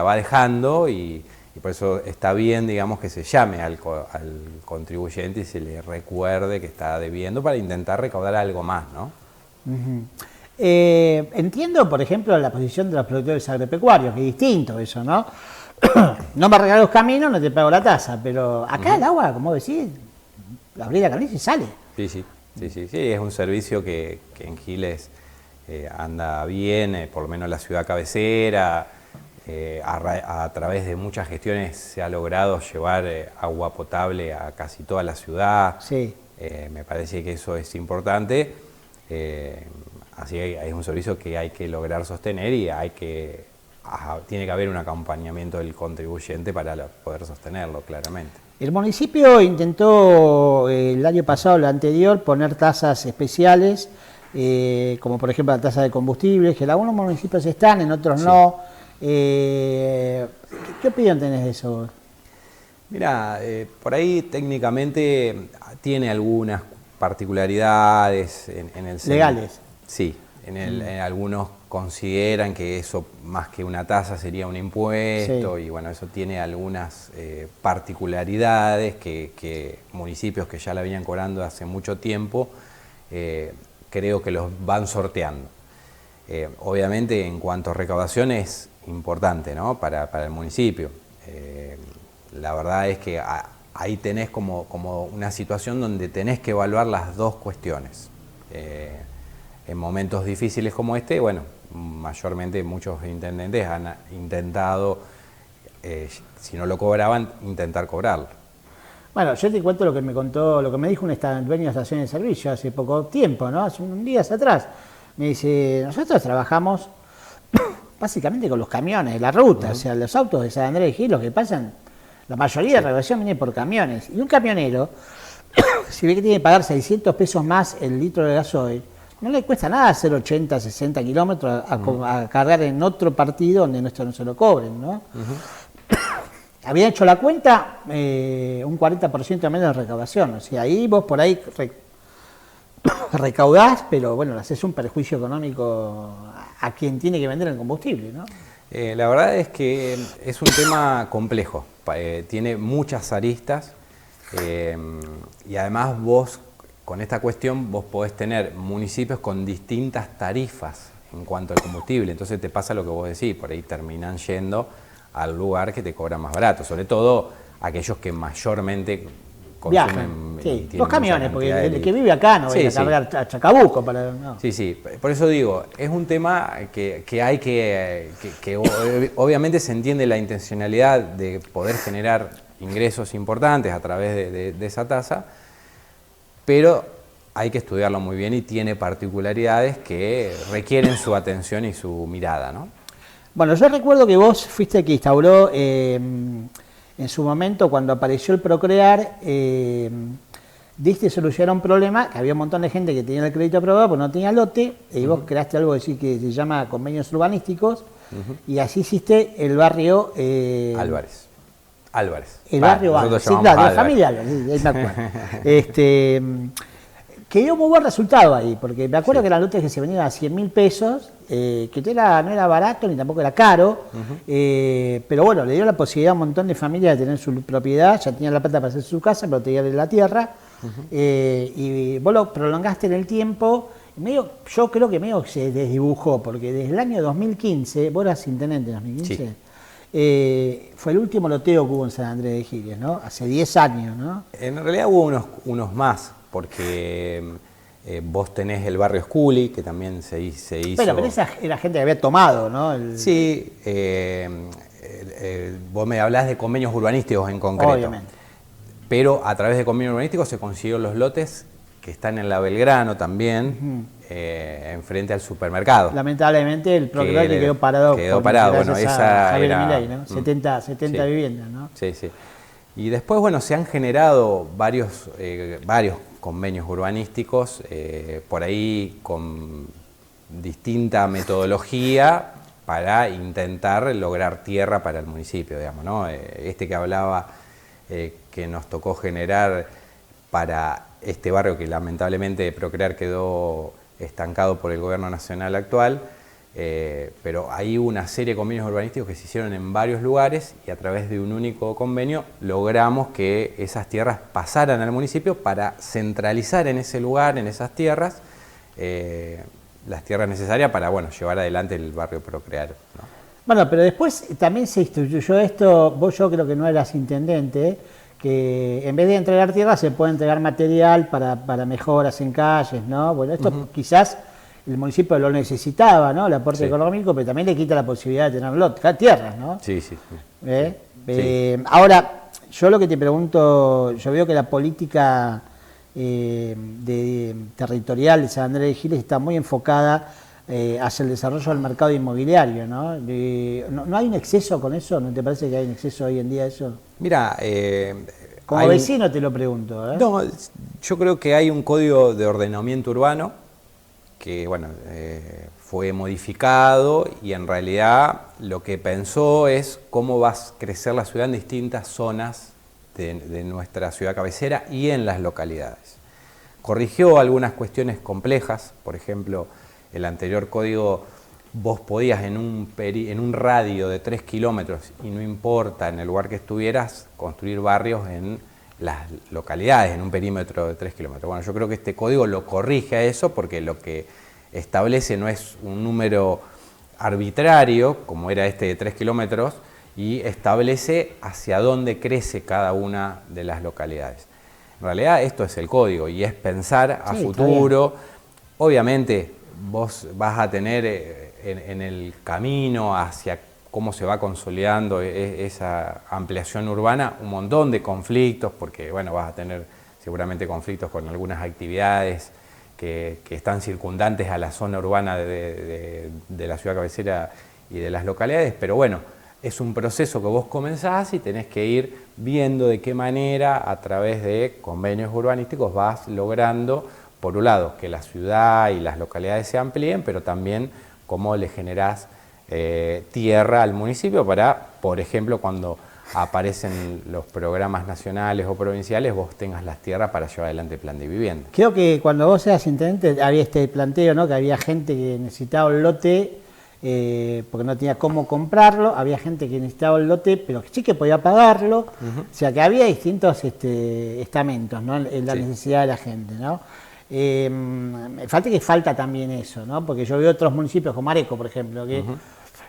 Speaker 2: va dejando y por eso está bien, digamos, que se llame al contribuyente y se le recuerde que está debiendo para intentar recaudar algo más, ¿no?
Speaker 1: Entiendo, por ejemplo, la posición de los productores agropecuarios, que es distinto eso, ¿no? No me arreglas los caminos, no te pago la tasa, pero acá el agua, como decís, abrí la camisa y sale.
Speaker 2: Sí, es un servicio que en Giles anda bien, por lo menos en la ciudad cabecera, a través de muchas gestiones se ha logrado llevar agua potable a casi toda la ciudad.
Speaker 1: Sí.
Speaker 2: Me parece que eso es importante, así que es un servicio que hay que lograr sostener y tiene que haber un acompañamiento del contribuyente para poder sostenerlo, claramente.
Speaker 1: El municipio intentó el año pasado, el anterior, poner tasas especiales, como por ejemplo la tasa de combustibles, que en algunos municipios están, en otros no. ¿Qué opinión tenés de eso?
Speaker 2: Mira, por ahí técnicamente tiene algunas particularidades en el
Speaker 1: legales.
Speaker 2: Sí, algunos consideran que eso más que una tasa sería un impuesto, y bueno, eso tiene algunas particularidades que municipios que ya la venían cobrando hace mucho tiempo creo que los van sorteando. Obviamente en cuanto a recaudación es importante, ¿no? para el municipio. La verdad es que ahí tenés como una situación donde tenés que evaluar las dos cuestiones. en momentos difíciles como este, bueno, mayormente muchos intendentes han intentado, si no lo cobraban, intentar cobrarlo.
Speaker 1: Bueno, yo te cuento lo que me contó, lo que me dijo un dueño de estación de servicio hace poco tiempo, ¿no? Hace unos días atrás. Me dice, nosotros trabajamos básicamente con los camiones, la ruta, o sea, los autos de San Andrés de Giles, los que pasan, la mayoría de la recaudación viene por camiones. Y un camionero, si ve que tiene que pagar 600 pesos más el litro de gasoil, no le cuesta nada hacer 80, 60 kilómetros a cargar en otro partido donde no se lo cobren, ¿no? Había hecho la cuenta, un 40% menos de recaudación. O sea, ahí vos por ahí recaudás, pero bueno, le haces un perjuicio económico a quien tiene que vender el combustible, ¿no?
Speaker 2: La verdad es que es un tema complejo, tiene muchas aristas y además vos, con esta cuestión, vos podés tener municipios con distintas tarifas en cuanto al combustible. Entonces te pasa lo que vos decís, por ahí terminan yendo al lugar que te cobra más barato, sobre todo aquellos que mayormente consumen.
Speaker 1: Sí, los camiones, porque el que vive acá no va a cargar a Chacabuco. No.
Speaker 2: Sí, por eso digo, es un tema que hay que obviamente se entiende la intencionalidad de poder generar ingresos importantes a través de esa tasa, pero hay que estudiarlo muy bien y tiene particularidades que requieren su atención y su mirada, ¿no?
Speaker 1: Bueno, yo recuerdo que vos fuiste el que instauró en su momento, cuando apareció el Procrear, diste solución a un problema, que había un montón de gente que tenía el crédito aprobado, pero no tenía lote, y vos creaste algo así que se llama convenios urbanísticos, y así hiciste el barrio...
Speaker 2: Álvarez.
Speaker 1: El barrio Álvarez, sí, claro, de familia Álvarez, sí, me acuerdo. Que dio muy buen resultado ahí, porque me acuerdo que eran lotes que se venían a 100.000 pesos, que no era barato ni tampoco era caro, pero bueno, le dio la posibilidad a un montón de familias de tener su propiedad, ya tenían la plata para hacer su casa, pero tenían de la tierra, y vos lo prolongaste en el tiempo, yo creo que medio se desdibujó, porque desde el año 2015, vos eras intendente en 2015, sí. Fue el último loteo que hubo en San Andrés de Giles, ¿no? Hace 10 años, ¿no?
Speaker 2: En realidad hubo unos más, porque vos tenés el barrio Scully, que también se hizo...
Speaker 1: Pero esa era gente que había tomado, ¿no?
Speaker 2: Sí, vos me hablás de convenios urbanísticos en concreto.
Speaker 1: Obviamente.
Speaker 2: Pero a través de convenios urbanísticos se consiguieron los lotes que están en la Belgrano también, enfrente al supermercado.
Speaker 1: Lamentablemente el Procrear que quedó parado.
Speaker 2: Quedó parado, bueno, esa era...
Speaker 1: Milei, ¿no? 70 viviendas, ¿no?
Speaker 2: Sí. Y después, bueno, se han generado varios convenios urbanísticos, por ahí con distinta metodología para intentar lograr tierra para el municipio, digamos, ¿no? Este que hablaba, que nos tocó generar para este barrio que lamentablemente Procrear quedó estancado por el gobierno nacional actual, pero hay una serie de convenios urbanísticos que se hicieron en varios lugares y a través de un único convenio logramos que esas tierras pasaran al municipio para centralizar en ese lugar, en esas tierras, las tierras necesarias para, bueno, llevar adelante el barrio Procrear, ¿no?
Speaker 1: Bueno, pero después también se instituyó esto, yo creo que no eras intendente, que en vez de entregar tierra se puede entregar material para mejoras en calles, ¿no? Bueno, esto quizás el municipio lo necesitaba, ¿no? El aporte económico, pero también le quita la posibilidad de tener tierras, ¿no?
Speaker 2: Sí.
Speaker 1: Ahora, yo lo que te pregunto, yo veo que la política territorial de San Andrés de Giles está muy enfocada hacia el desarrollo del mercado inmobiliario, ¿no? ¿No hay un exceso con eso? ¿No te parece que hay un exceso hoy en día de eso?
Speaker 2: Mira,
Speaker 1: como vecino te lo pregunto, ¿eh?
Speaker 2: No, yo creo que hay un código de ordenamiento urbano que, bueno, fue modificado y en realidad lo que pensó es cómo va a crecer la ciudad en distintas zonas de nuestra ciudad cabecera y en las localidades. Corrigió algunas cuestiones complejas, por ejemplo, el anterior código vos podías en un radio de 3 kilómetros, y no importa en el lugar que estuvieras, construir barrios en las localidades, en un perímetro de 3 kilómetros. Bueno, yo creo que este código lo corrige a eso, porque lo que establece no es un número arbitrario, como era este de 3 kilómetros, y establece hacia dónde crece cada una de las localidades. En realidad esto es el código, y es pensar a futuro. Obviamente vos vas a tener en el camino hacia cómo se va consolidando esa ampliación urbana un montón de conflictos, porque bueno, vas a tener seguramente conflictos con algunas actividades que están circundantes a la zona urbana de la ciudad cabecera y de las localidades, pero bueno, es un proceso que vos comenzás y tenés que ir viendo de qué manera a través de convenios urbanísticos vas logrando, por un lado, que la ciudad y las localidades se amplíen, pero también cómo le generás tierra al municipio para, por ejemplo, cuando aparecen los programas nacionales o provinciales, vos tengas las tierras para llevar adelante el plan de vivienda.
Speaker 1: Creo que cuando vos eras intendente había este planteo, ¿no? Que había gente que necesitaba un lote porque no tenía cómo comprarlo, había gente que necesitaba el lote, pero que sí que podía pagarlo, o sea que había distintos estamentos, ¿no? En la necesidad de la gente, ¿no? Falta también eso, ¿no? Porque yo veo otros municipios como Areco, por ejemplo, que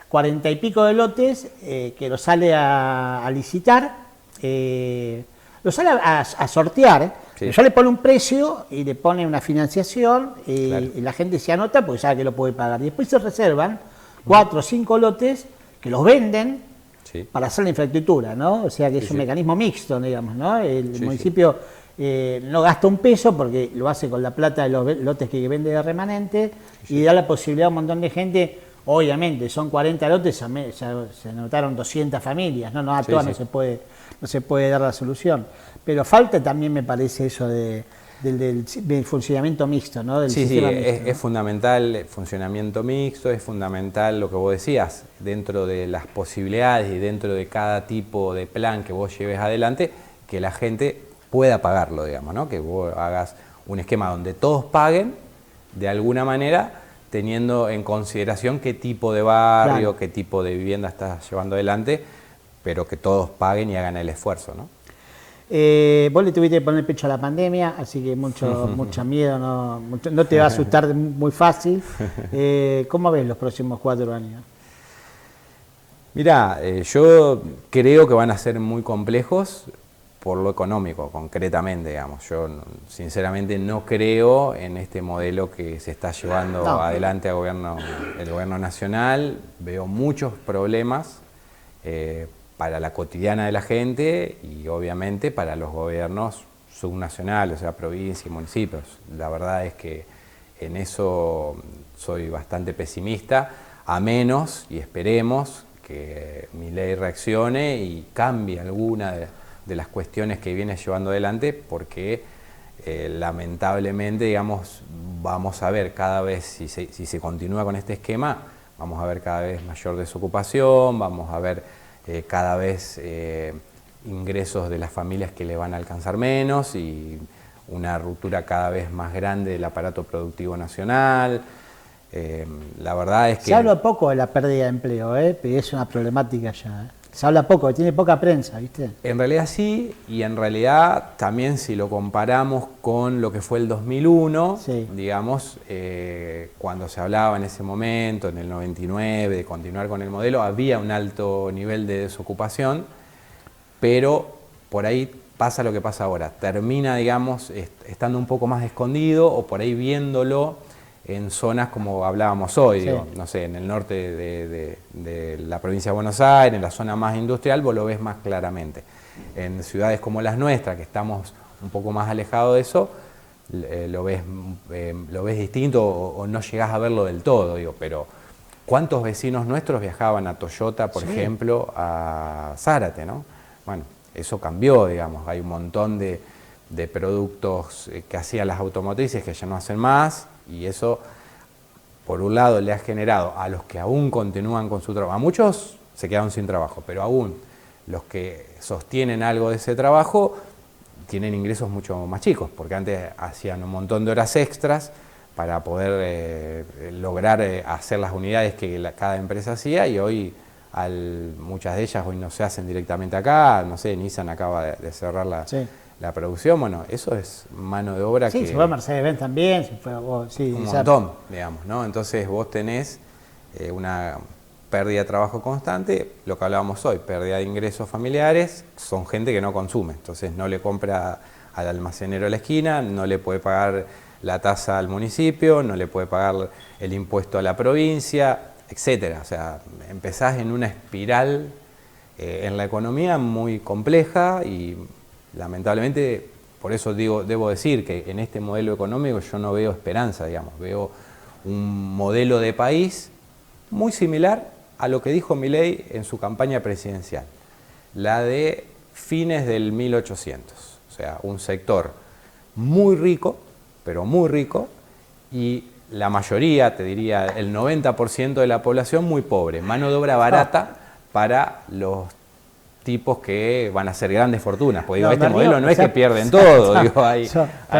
Speaker 1: 40 y pico de lotes que los sale a licitar, los sale a sortear, sí. Ya le pone un precio y le pone una financiación claro. Y la gente se anota porque sabe que lo puede pagar. Y después se reservan 4 o 5 lotes que los venden sí. Para hacer la infraestructura, ¿no? O sea que es un mecanismo mixto, digamos, ¿no? El municipio no gasta un peso porque lo hace con la plata de los lotes que vende de remanente y da la posibilidad a un montón de gente. Obviamente, son 40 lotes, se anotaron 200 familias, ¿no? A todas no se puede dar la solución. Pero falta también, me parece, eso del funcionamiento mixto, ¿no? Del sistema mixto, ¿no?
Speaker 2: Es fundamental el funcionamiento mixto, es fundamental lo que vos decías, dentro de las posibilidades y dentro de cada tipo de plan que vos lleves adelante, que la gente pueda pagarlo, digamos, ¿no? Que vos hagas un esquema donde todos paguen, de alguna manera, teniendo en consideración qué tipo de barrio, claro. Qué tipo de vivienda estás llevando adelante, pero que todos paguen y hagan el esfuerzo, ¿no?
Speaker 1: Vos le tuviste que poner el pecho a la pandemia, así que mucho miedo, no te va a asustar muy fácil. ¿Cómo ves los próximos 4 años?
Speaker 2: Mirá, yo creo que van a ser muy complejos por lo económico, concretamente, digamos. Yo sinceramente no creo en este modelo que se está llevando adelante el gobierno nacional. Veo muchos problemas para la cotidiana de la gente y obviamente para los gobiernos subnacionales, o sea, provincias y municipios. La verdad es que en eso soy bastante pesimista, a menos, y esperemos, que Milei reaccione y cambie alguna de las cuestiones que viene llevando adelante, porque lamentablemente, digamos, vamos a ver cada vez, si se continúa con este esquema, vamos a ver cada vez mayor desocupación, vamos a ver cada vez ingresos de las familias que le van a alcanzar menos y una ruptura cada vez más grande del aparato productivo nacional. La verdad es que...
Speaker 1: Se habla poco de la pérdida de empleo, pero es una problemática ya. Se habla poco, tiene poca prensa, ¿viste?
Speaker 2: En realidad sí, y en realidad también si lo comparamos con lo que fue el 2001, sí. Digamos, cuando se hablaba en ese momento, en el 99, de continuar con el modelo, había un alto nivel de desocupación, pero por ahí pasa lo que pasa ahora, termina, digamos, estando un poco más escondido o por ahí viéndolo en zonas como hablábamos hoy, sí. Digo, no sé, en el norte de la provincia de Buenos Aires, en la zona más industrial, vos lo ves más claramente. En ciudades como las nuestras, que estamos un poco más alejados de eso, lo ves distinto o no llegás a verlo del todo, digo, pero ¿cuántos vecinos nuestros viajaban a Toyota, por ejemplo, a Zárate, ¿no? Bueno, eso cambió, digamos, hay un montón de productos que hacían las automotrices que ya no hacen más, y eso, por un lado, le ha generado a los que aún continúan con su trabajo, a muchos se quedaron sin trabajo, pero aún los que sostienen algo de ese trabajo tienen ingresos mucho más chicos, porque antes hacían un montón de horas extras para poder lograr hacer las unidades que cada empresa hacía, y hoy muchas de ellas hoy no se hacen directamente acá, no sé, Nissan acaba de cerrar la producción, bueno, eso es mano de obra que...
Speaker 1: Sí, se fue Mercedes-Benz también, se fue
Speaker 2: un montón, digamos, ¿no? Entonces vos tenés una pérdida de trabajo constante, lo que hablábamos hoy, pérdida de ingresos familiares, son gente que no consume, entonces no le compra al almacenero de la esquina, no le puede pagar la tasa al municipio, no le puede pagar el impuesto a la provincia, etcétera. O sea, empezás en una espiral en la economía muy compleja y lamentablemente, por eso debo decir que en este modelo económico yo no veo esperanza, digamos, veo un modelo de país muy similar a lo que dijo Milei en su campaña presidencial, la de fines del 1800, o sea, un sector muy rico, pero muy rico, y la mayoría, te diría el 90% de la población muy pobre, mano de obra barata para los tipos que van a hacer grandes fortunas, porque digo, este modelo no es que pierden todo, digo, hay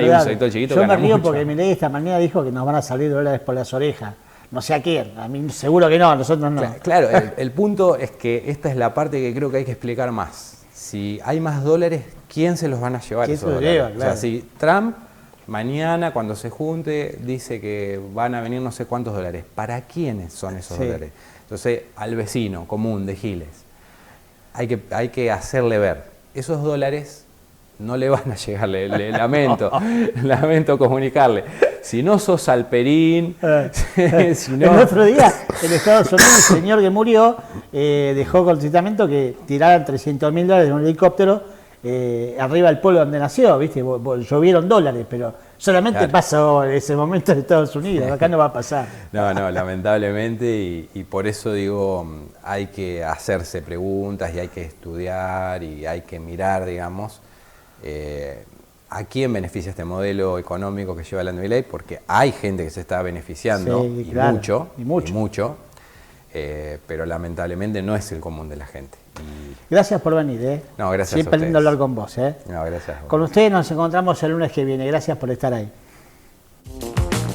Speaker 2: un sector chiquito que gana mucho.
Speaker 1: Yo me río porque Milei esta mañana dijo que nos van a salir dólares por las orejas. No sé a quién, a mí seguro que no, a nosotros no.
Speaker 2: Claro, el punto es que esta es la parte que creo que hay que explicar más. Si hay más dólares, ¿quién se los van a llevar esos dólares? Claro. O sea, si Trump mañana cuando se junte dice que van a venir no sé cuántos dólares, ¿para quiénes son esos dólares? Entonces, al vecino común de Giles, hay que hacerle ver, esos dólares no le van a llegar, le lamento comunicarle. Si no sos Alperín, si no...
Speaker 1: El otro día en Estados Unidos el señor que murió dejó con citamento que tiraran $300.000 de un helicóptero arriba del pueblo donde nació, ¿viste? Llovieron dólares, pero solamente pasó en ese momento en Estados Unidos, acá no va a pasar.
Speaker 2: No, lamentablemente, y por eso digo, hay que hacerse preguntas y hay que estudiar y hay que mirar, digamos, ¿a quién beneficia este modelo económico que lleva la Milei? Porque hay gente que se está beneficiando,
Speaker 1: sí, claro,
Speaker 2: mucho, pero lamentablemente no es el común de la gente.
Speaker 1: Gracias por venir.
Speaker 2: No, gracias
Speaker 1: Siempre
Speaker 2: a ustedes.
Speaker 1: lindo hablar con vos.
Speaker 2: No, gracias.
Speaker 1: Con ustedes nos encontramos el lunes que viene. Gracias por estar ahí.